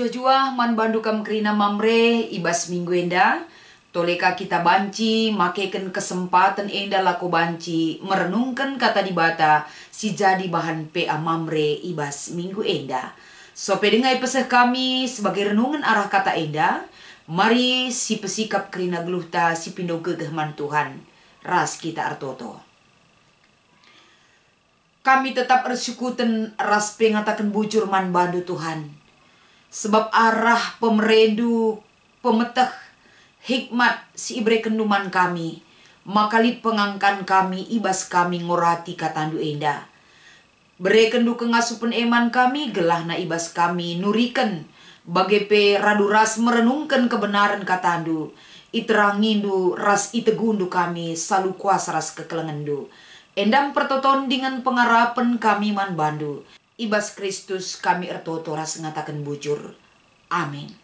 Majua-jua man bandu kam krina mamre ibas minggu enda. Toleka kita banci makeken kesempatan enda laku banci merenungkan kata dibata si jadi bahan PA mamre ibas minggu enda. So pedengai peseh kami sebagai renungan arah kata enda. Mari si pesikap krina geluhta si pindo gegehman Tuhan. Ras kita artoto. Kami tetap bersyukuran ras pengatakan bujur man bandu Tuhan. Sebab arah pemerendu pemeteh hikmat si ibre kenduman kami. Makalit pengangkan kami ibas kami ngorati katandu enda. Berekendu kengasupen eman kami gelah na ibas kami nuriken. Bagepe radu ras merenungkan kebenaran katandu. Iterangindu ras itegundu kami salu kuasa ras kekelengendu. Endam pertoton dengan pengarapan kami man bandu. Ibas Kristus kami ertoto ras ngatakan bujur. Amin.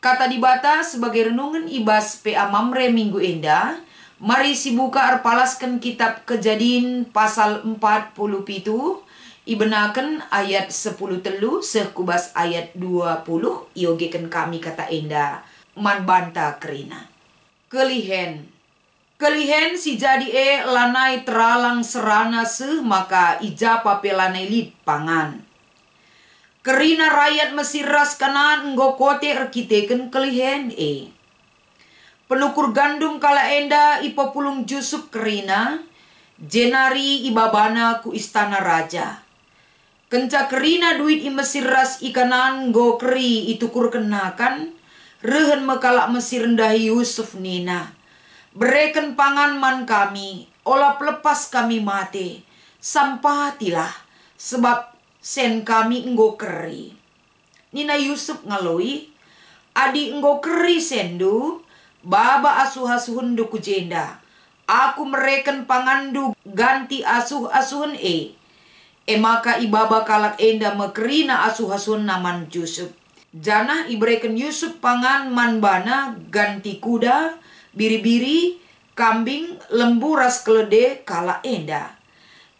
Kata dibata sebagai renungan ibas PA Mamre minggu enda. Mari si buka arpalaskan kitab Kejadian pasal 47. Ibenaken ayat 10 telu sekubas ayat 20. Iogeken kami kata enda. Man banta kerina. Kelihen si jadi lanai teralang serana maka ijapa pelanai lid pangan. Kerina rakyat Mesir ras kanan nggo kote erkiteken kelihen Penukur gandum kala enda ipopulung jusuk kerina. Jenari ibabana ku istana raja. Kenca kerina duit i Mesir ras ikanan nggo keri itukur kenakan. Rehen mekalak Mesir ndahi Yusuf nina. Bereken pangan man kami, olah pelepas kami mati, sampatilah, sebab sen kami enggo keri. Nina Yusuf ngaloi, adi enggo keri sendu, baba asuh-asuhun duku jenda. Aku mereken pangandu ganti asuh-asuhun maka ibaba kalak enda mekerina asuh-asuhun naman Yusuf. Janah ibereken Yusuf pangan man bana ganti kuda, biri-biri, kambing, lembu ras kelede kala enda.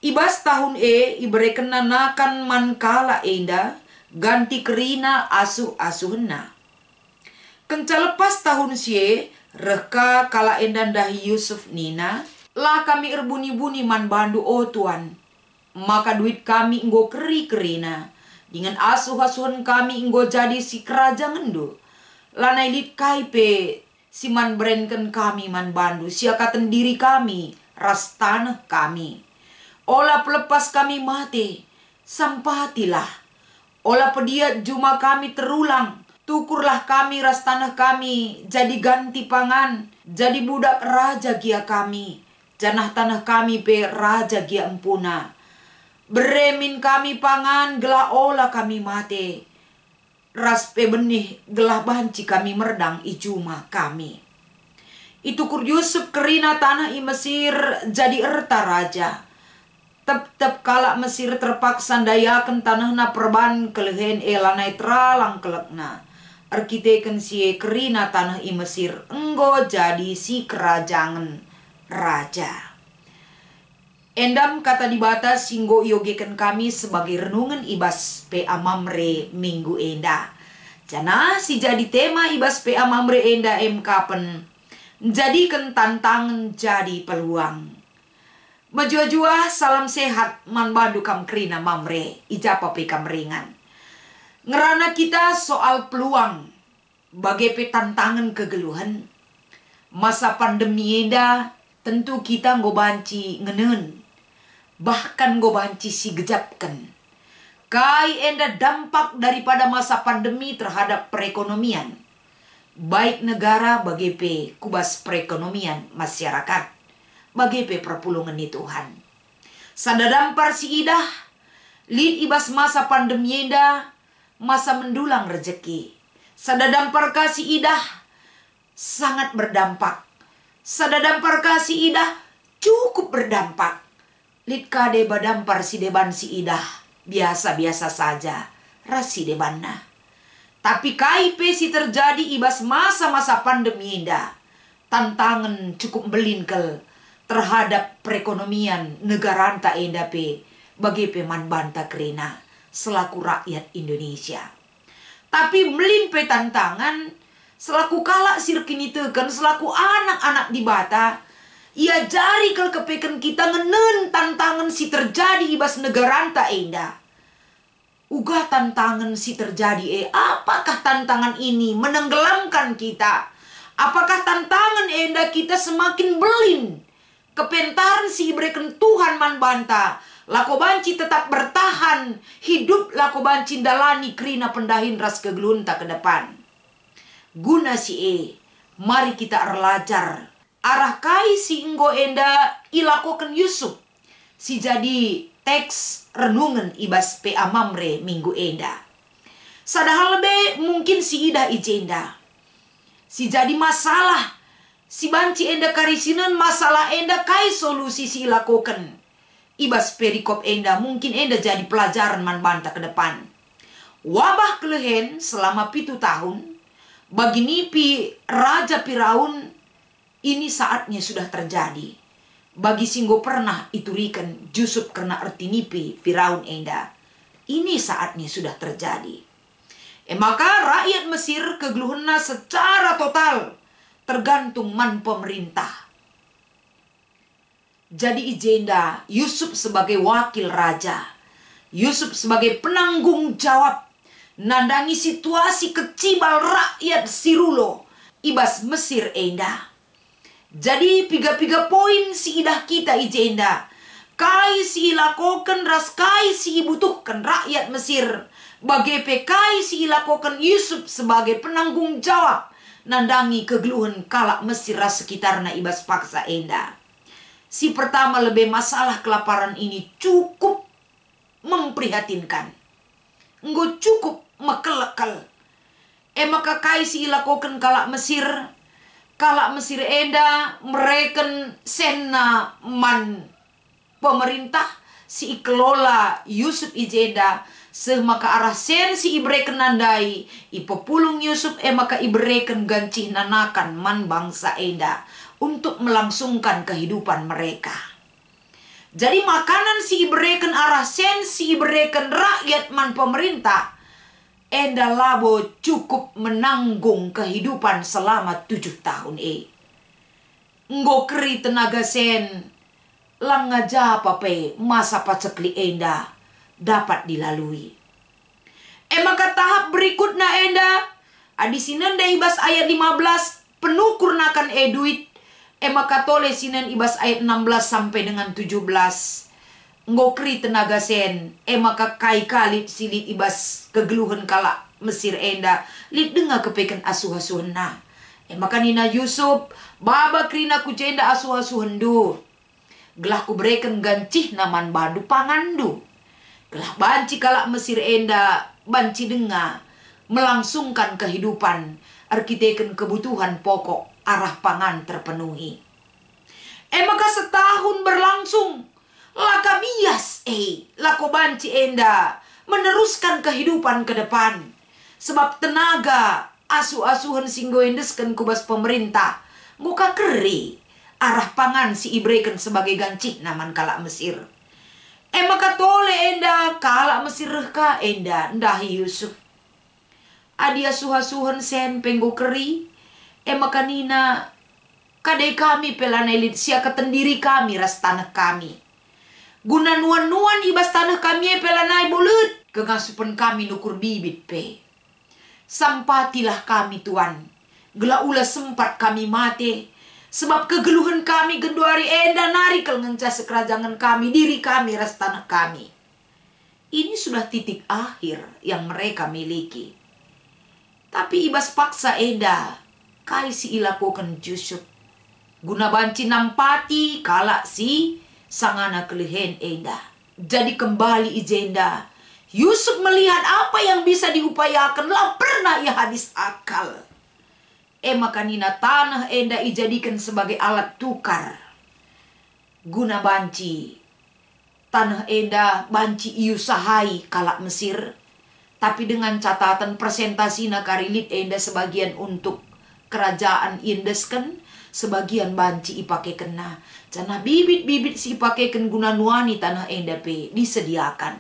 Ibas tahun ibereken nanakan man kala enda, ganti kerina asuh-asuhna. Kenca lepas tahun reka kala enda dahi Yusuf nina, lah kami erbuni-buni man bandu Tuan. Maka duit kami enggo keri-kerina, dengan asuh-asuhan kami enggo jadi si kerajaan ngendu. Lanai lit kaipe, si man berenken kami man bandu, siakaten diri kami, ras tanah kami. Olah pelepas kami mati, sampatilah. Olah pediat juma kami terulang, tukurlah kami ras tanah kami, jadi ganti pangan, jadi budak raja gia kami. Janah tanah kami pe raja gia empuna. Beremin kami pangan, gelah olah kami mati. Ras pe benih gelah banci kami merdang ijuma kami. Itu kur Yusuf kerina tanah i Mesir jadi erta raja. Tep kalak Mesir terpaksa dayakan tanah na perban kelehen elanai teralang kelekna. Arkiteken si kerina tanah i Mesir enggo jadi si kerajaan raja. Endam kata dibata singgo iogeken kami sebagai renungan ibas PA Mamre minggu enda. Jana si jadi tema ibas PA Mamre enda kapen. Jadikan tantangan jadi peluang. Majua-jua salam sehat man bandu kam krina Mamre. Ijapa pe kam ringan. Ngerana kita soal peluang. Bagepe tantangan kegeluhan. Masa pandemi enda tentu kita nggo banci ngenen. Bahkan nggo banci si gejapkan. Kai enda dampak daripada masa pandemi terhadap perekonomian. Baik negara bagepe kubas perekonomian masyarakat. Bagepe perpulungan ni Tuhan. Sadadampar si idah. Lid ibas masa pandemi enda. Masa mendulang rezeki. Sadadampar kasih idah. Sangat berdampak. Sadadampar kasih idah. Cukup berdampak. Lid kade badampar si deban si idah. Biasa-biasa saja. Rasi debanna. Tapi kaipe si terjadi ibas masa-masa pandemi indah. Tantangan cukup belinkel terhadap perekonomian negara anta enda pe. Bagi peman banta kerina selaku rakyat Indonesia. Tapi melimpe tantangan, selaku kalak sirkini teken, selaku anak-anak di bata, ia jari kel kepeken kita ngenen tantangan si terjadi ibas negaranta enda. Uga tantangan si terjadi apakah tantangan ini menenggelamkan kita? Apakah tantangan enda kita semakin belin? Kepentaran si ibreken Tuhan man banta. Lako banci tetap bertahan. Hidup lako banci dalani kerina pendahin ras kegelunta ke depan. Guna si mari kita erlajar. Arah kai si enggo enda ilakokan Yusuf. Si jadi teks renungan ibas pe amamre minggu enda. Sadahal be mungkin si ida ijenda. Si jadi masalah. Si banci enda karisinan masalah enda kai solusi si ilakokan. Ibas perikop enda mungkin enda jadi pelajaran man banta ke depan. Wabah kelehen selama 7 tahun. Bagi nipi Raja Firaun ini saatnya sudah terjadi. Bagi singgo pernah iturikan Yusuf karena arti nipi Firaun enda. Ini saatnya sudah terjadi. Maka rakyat Mesir kegeluhna secara total tergantung man pemerintah. Jadi ijenda Yusuf sebagai wakil raja. Yusuf sebagai penanggung jawab. Nandangi situasi kecibal rakyat Sirulo. Ibas Mesir enda. Jadi 3 poin si idah kita ijenda. Kai si ilakokan ras kai si ibutuhkan rakyat Mesir. Bagai kai si ilakokan Yusuf sebagai penanggung jawab. Nandangi kegeluhan kalak Mesir ras sekitarna ibas paksa enda. Si pertama lebih masalah kelaparan ini cukup memprihatinkan. Enggo cukup mekelekal. Maka kai si ilakokan kalak Mesir. Kalak Mesir enda mereken sena man pemerintah si ikelola Yusuf ijeda. Semaka arah sen si ibreken nandai. Ipepulung Yusuf maka ibreken gancih nanakan man bangsa enda. Untuk melangsungkan kehidupan mereka. Jadi makanan si ibreken arah sen si ibreken rakyat man pemerintah. Enda labo cukup menanggung kehidupan selama 7 tahun Nggo keri tenaga sen. Langaja pape masa pacekli enda dapat dilalui. Maka tahap berikutnya enda. Adisinan ibas ayat 15 penukur nakan duit. Maka tole sinan ibas ayat 16 sampai dengan 17. Ngokri tenaga sen. Maka kai kalit silit ibas kegeluhan kala Mesir enda. Lit dengar kepekan asuh-asuhan na. Maka nina Yusuf. Baba krina kujenda asuh-asuhan du. Gelah ku bereken gancih naman badu pangandu. Gelah banci kala Mesir enda. Banci dengar. Melangsungkan kehidupan. Arkiteken kebutuhan pokok. Arah pangan terpenuhi. Maka setahun berlangsung. Laka bias lako banci enda. Meneruskan kehidupan ke depan. Sebab tenaga asuh-asuhan singgo endeskan kubas pemerintah. Muka keri. Arah pangan si ibreken sebagai gancih naman kalak Mesir. Maka tole enda kalak Mesir ka enda ndahi Yusuf. Adi asuh-asuhan sen penggo keri. Maka nina kadai kami pelanelit sia ketendiri kami ras tanah kami. Guna nuan-nuan ibas tanah kami pelanai bulut. Kegasupan kami nukur bibit pe. Sampatilah kami Tuan. Gela ula sempat kami mati. Sebab kegeluhan kami genduari enda nari kel ngencas kerajangan kami. Diri kami ras tanah kami. Ini sudah titik akhir yang mereka miliki. Tapi ibas paksa enda. Kai si ilakokan Yusuf. Guna banci nampati kalak si sangana kelehen enda. Jadi kembali ijenda. Yusuf melihat apa yang bisa diupayakan lah pernah ia habis akal. Maka nina tanah enda dijadikan sebagai alat tukar. Guna banci. Tanah enda banci iusahai kalak Mesir. Tapi dengan catatan presentasi nakarilit enda sebagian untuk kerajaan indesken, sebagian banci ipake kena. Cana bibit-bibit si ipake ken guna nuani tanah enda pe disediakan.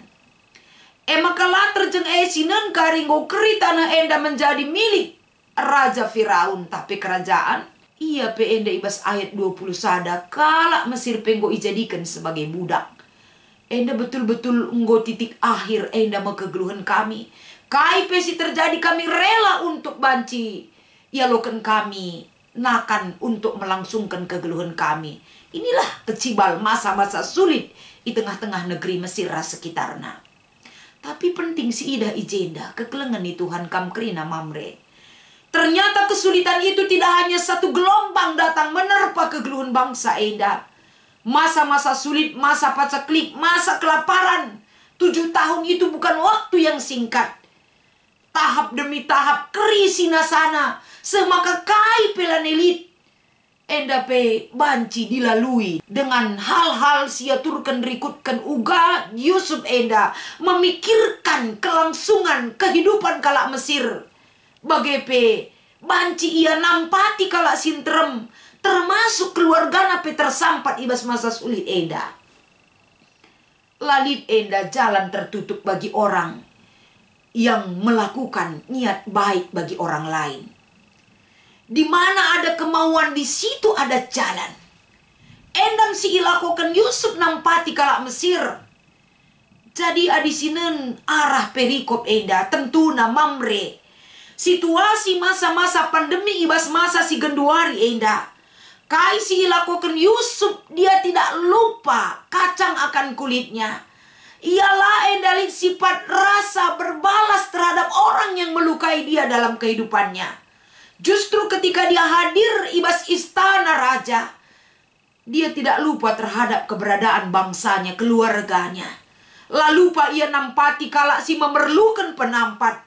Maka latar jeng sinen karingo keri tanah enda menjadi milik Raja Firaun. Tapi kerajaan ia pe enda ibas ayat 20 sada kala Mesir penggo ijadikan sebagai budak. Enda betul-betul enggo titik akhir enda kegeluhan kami. Kai pesi terjadi kami rela untuk banci. Ya loken kami nakan untuk melangsungkan kegeluhan kami. Inilah kecibal masa-masa sulit di tengah-tengah negeri Mesir sekitarnya. Tapi penting si ida ijenda kekelengan ni Tuhan kam krina Mamre. Ternyata kesulitan itu tidak hanya satu gelombang datang menerpa kegeluhan bangsa enda. Masa-masa sulit, masa pacaklik, masa kelaparan. 7 tahun itu bukan waktu yang singkat. Tahap demi tahap kerisina sana. Semaka kai pelanelit. Enda pe banci dilalui dengan hal-hal siaturkan rikutkan uga Yusuf enda memikirkan kelangsungan kehidupan kalak Mesir. Bagepe banci ia nampati kalak sintrem termasuk keluarga nape tersampat ibas masa sulit enda. Lalit enda jalan tertutup bagi orang yang melakukan niat baik bagi orang lain. Di mana ada kemauan, di situ ada jalan. Endam si ilakokan Yusuf nampati kalak Mesir. Jadi adisinen arah perikop enda tentuna Mamre. Situasi masa-masa pandemi ibas masa si genduari enda. Kai si ilakokan Yusuf dia tidak lupa kacang akan kulitnya. Ialah endalik sifat rasa berbalas terhadap orang yang melukai dia dalam kehidupannya. Justru ketika dia hadir ibas istana raja, dia tidak lupa terhadap keberadaan bangsanya, keluarganya. Lalu pak ia nampati kala si memerlukan penampat.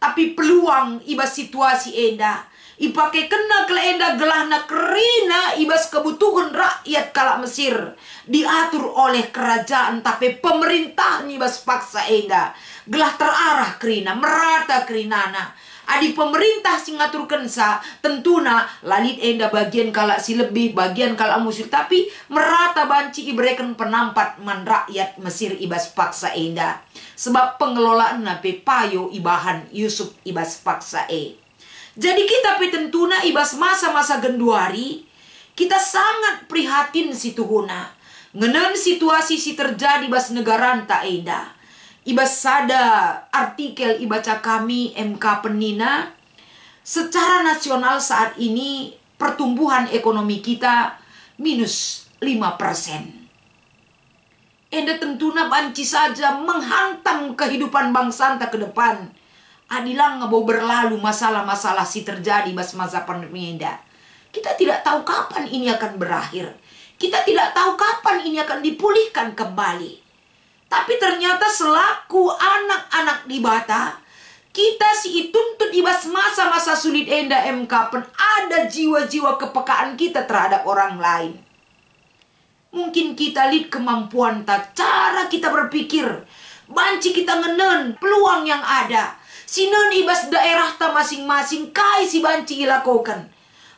Tapi peluang ibas situasi enda. Ipake kena ke enda gelahna kerina ibas kebutuhan rakyat kala Mesir. Diatur oleh kerajaan tapi pemerintah ibas paksa enda. Gelah terarah kerina, merata kerinana. Adi pemerintah singatur kensa tentuna lalit enda bagian kalak si lebih bagian kalak musuh tapi merata banci ibrekan penampat man rakyat Mesir ibas paksa enda sebab pengelolaan nape payo ibahan Yusuf ibas paksa Jadi kita pe tentuna ibas masa-masa genduari kita sangat prihatin si tuhuna ngenen situasi si terjadi bas negaranta enda. Ibas sada artikel ibaca kami MK Penina. Secara nasional saat ini pertumbuhan ekonomi kita minus 5%. Enda tentuna banci saja menghantam kehidupan bangsa ke depan. Adilang ngabo berlalu masalah-masalah si terjadi bas masa pandemi enda. Kita tidak tahu kapan ini akan berakhir. Kita tidak tahu kapan ini akan dipulihkan kembali. Tapi ternyata selaku anak-anak di Bata, kita si tuntut ibas masa-masa sulit enda MK pen ada jiwa-jiwa kepekaan kita terhadap orang lain. Mungkin kita lihat kemampuan tak cara kita berpikir. Banci kita ngenen peluang yang ada. Sinen ibas daerah ta masing-masing kai si banci ilakokan.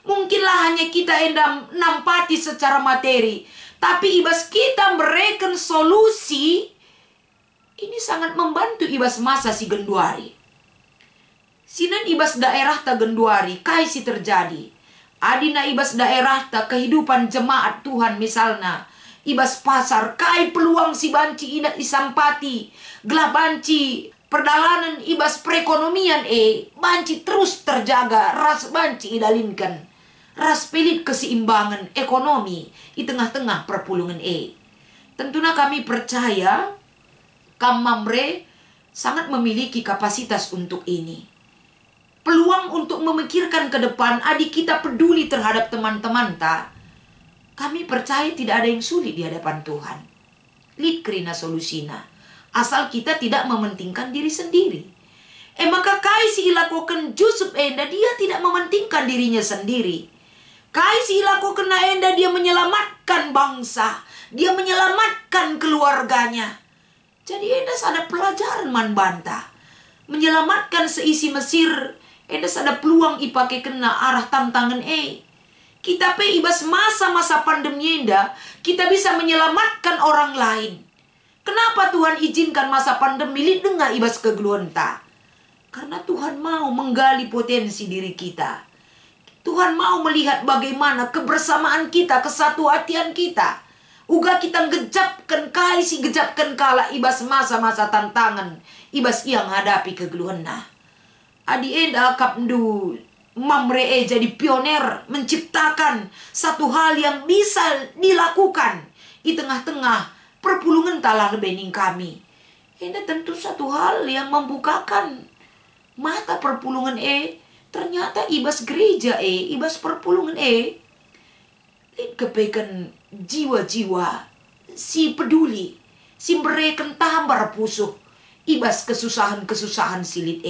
Mungkinlah hanya kita enda nampati secara materi. Tapi ibas kita mereken solusi. Ini sangat membantu ibas masa si genduari. Sinan ibas daerah ta genduari kai si terjadi. Adina ibas daerah ta kehidupan jemaat Tuhan misalnya. Ibas pasar kai peluang si banci ina isampati. Gelah banci perdalanan ibas perekonomian banci terus terjaga. Ras banci idalinkan. Ras pelit keseimbangan ekonomi di tengah-tengah perpulungan Tentunya kami percaya Kam Mamre sangat memiliki kapasitas untuk ini. Peluang untuk memikirkan ke depan, adik kita peduli terhadap teman-teman tak. Kami percaya tidak ada yang sulit di hadapan Tuhan. Lid kerina solusina. Asal kita tidak mementingkan diri sendiri. Maka kai si ilakokan Yusuf enda dia tidak mementingkan dirinya sendiri. Kai si ilakokan enda dia menyelamatkan bangsa. Dia menyelamatkan keluarganya. Jadi enda ada pelajaran man banta. Menyelamatkan seisi Mesir. Enda ada peluang ipake kena arah tantangan Kita pe ibas masa-masa pandemi enda. Kita bisa menyelamatkan orang lain. Kenapa Tuhan izinkan masa pandemi li dengar ibas kegeluhan ta? Karena Tuhan mau menggali potensi diri kita. Tuhan mau melihat bagaimana kebersamaan kita, kesatuhatian kita. Uga kita gejapkan kaisi, gejapkan kala ibas masa-masa tantangan. Ibas yang hadapi kegeluhan na. Adi enda kapndu mamre jadi pioner menciptakan satu hal yang bisa dilakukan di tengah-tengah perpulungan talah lebening kami. Ini tentu satu hal yang membukakan mata perpulungan ternyata ibas gereja ibas perpulungan kepekan jiwa-jiwa si peduli, si mereka tambar pusuh ibas kesusahan-kesusahan silit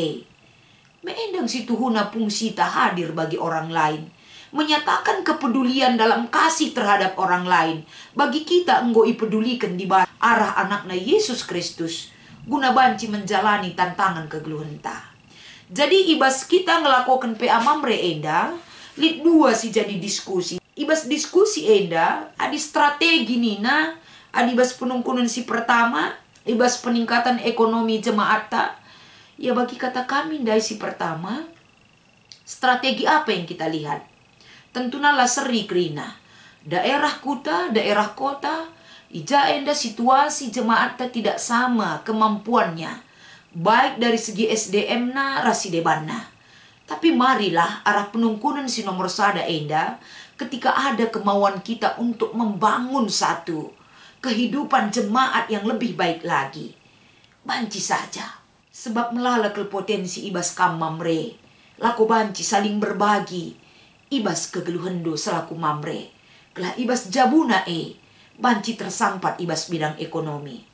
Meendang si Tuhuna pungsita hadir bagi orang lain. Menyatakan kepedulian dalam kasih terhadap orang lain. Bagi kita enggo ipedulikan di arah anaknya Yesus Kristus. Guna banci menjalani tantangan kegeluhan ta. Jadi ibas kita ngelakukan PA mamre enda. Lid dua si jadi diskusi. Ibas diskusi enda. Adi strategi nina. Adi ibas penungkunan si pertama. Ibas peningkatan ekonomi jemaat ta. Ya bagi kata kami dari si pertama, strategi apa yang kita lihat? Tentunya lah seri krina. Daerah kuta, daerah kota, ija enda situasi jemaat tidak sama kemampuannya. Baik dari segi SDM na rasi debanna. Tapi marilah arah penungkunan si nomor sada enda ketika ada kemauan kita untuk membangun satu kehidupan jemaat yang lebih baik lagi. Banci saja. Sebab melalak potensi ibas kam mamre. Laku banci saling berbagi. Ibas kegeluhan do selaku mamre. Kelah ibas jabuna banci tersampat ibas bidang ekonomi.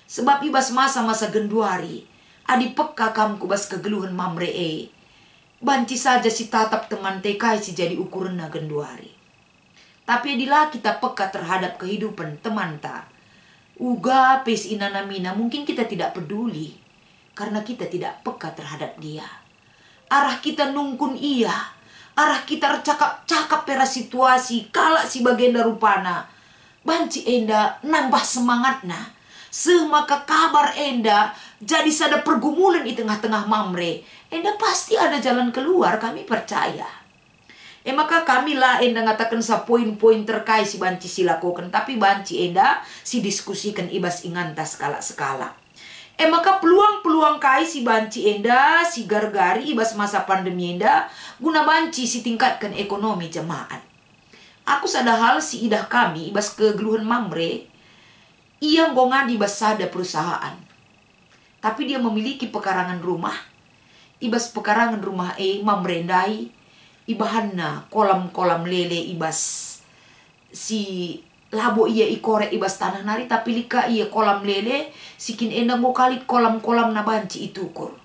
Sebab ibas masa-masa genduari. Adi peka kam kubas kegeluhan mamre banci saja si tatap teman tekai si jadi ukuran na genduari. Tapi adilah kita peka terhadap kehidupan teman ta. Uga pes inanamina mungkin kita tidak peduli. Karena kita tidak peka terhadap dia. Arah kita nungkun ia. Arah kita cakap-cakap pera situasi. Kalak si bagian rupana. Banci enda nambah semangatna. Semaka kabar enda. Jadi sada pergumulan di tengah-tengah mamre. Enda pasti ada jalan keluar. Kami percaya. Maka kami lah enda ngatakan sa poin-poin terkait si banci silakukan. Tapi banci enda si diskusikan ibas ingantas skala-skala. Maka peluang-peluang kai si banci enda, si gargari ibas masa pandemi enda, guna banci si tingkatkan ekonomi jemaat. Aku sada hal si idah kami ibas kegeluhan mamre, ia ngongan ibas sada perusahaan. Tapi dia memiliki pekarangan rumah, ibas pekarangan rumah mamre endai, ibahanna kolam-kolam lele ibas si labo ia ikore ibas tanah nari tapi lika ia kolam lele sikin enda mo kalit kolam-kolam na banci itukur.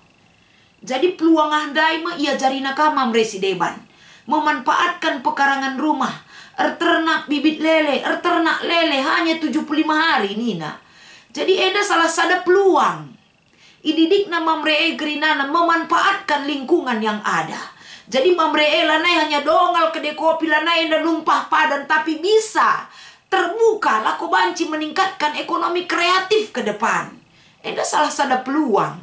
Jadi peluang andai ma ia jarina kamam resideban memanfaatkan pekarangan rumah erternak bibit lele, erternak lele hanya 75 hari nina. Jadi enda salah sada peluang. Ididik na mamre gerinana memanfaatkan lingkungan yang ada. Jadi mamre lanai hanya dongal kedai kopi lanai enda lumpah padan tapi bisa terbuka laku banci meningkatkan ekonomi kreatif ke depan. Enda salah sada peluang.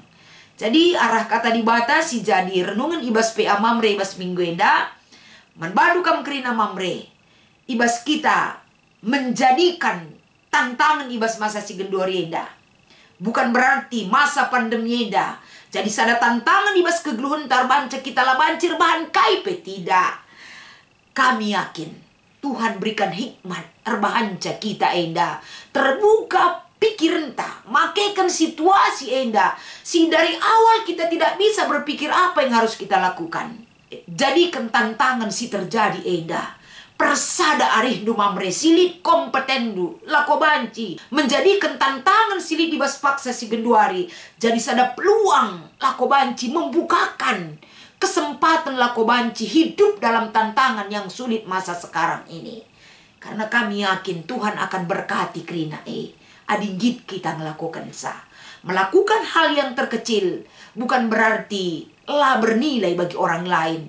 Jadi arah kata dibatasi jadi renungan ibas PA mamre ibas minggu enda. Manbadu kam kerina mamre. Ibas kita menjadikan tantangan ibas masa si gendori enda. Bukan berarti masa pandemi enda. Jadi sada tantangan ibas kegeluhan tarbanca kita lah bancir bahan kaipe tidak. Kami yakin Tuhan berikan hikmat erbahanca kita enda. Terbuka pikiran ta. Makaikan situasi enda. Si dari awal kita tidak bisa berpikir apa yang harus kita lakukan. Jadikan tantangan si terjadi enda. Persada arihdu mamre silit kompetendu lako banci. Menjadikan tantangan silit dibas paksa si genduari. Jadi sada peluang lako banci membukakan kesempatan lako banci hidup dalam tantangan yang sulit masa sekarang ini. Karena kami yakin Tuhan akan berkati kerina adinggit kita melakukan melakukan hal yang terkecil bukan berarti lah bernilai bagi orang lain.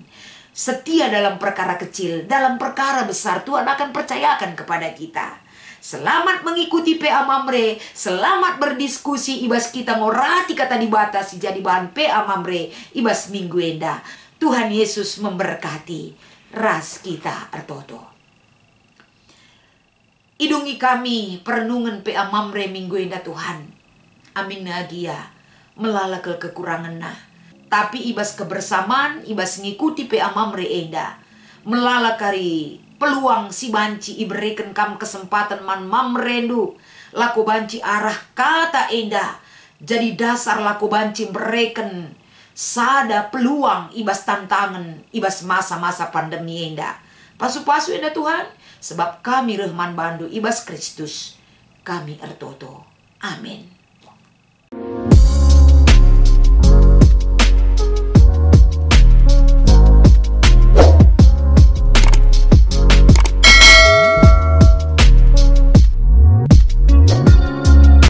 setia dalam perkara kecil, dalam perkara besar Tuhan akan percayakan kepada kita. Selamat mengikuti PA Mamre, selamat berdiskusi ibas kita ngorati kata dibatasi jadi bahan PA Mamre ibas minggu enda. Tuhan Yesus memberkati ras kita ertoto. Idungi kami perenungan PA Mamre minggu enda Tuhan. Amin nagia melala kekurangan nah. Tapi ibas kebersamaan, ibas ngikuti PA Mamre enda. Melala kari peluang si banci iberikan kam kesempatan man mamrendu. Laku banci arah kata enda. Jadi dasar laku banci berikan sada peluang ibas tantangan, ibas masa-masa pandemi enda. Pasu-pasu enda Tuhan. Sebab kami rehman bandu ibas Kristus. Kami ertoto. Amin.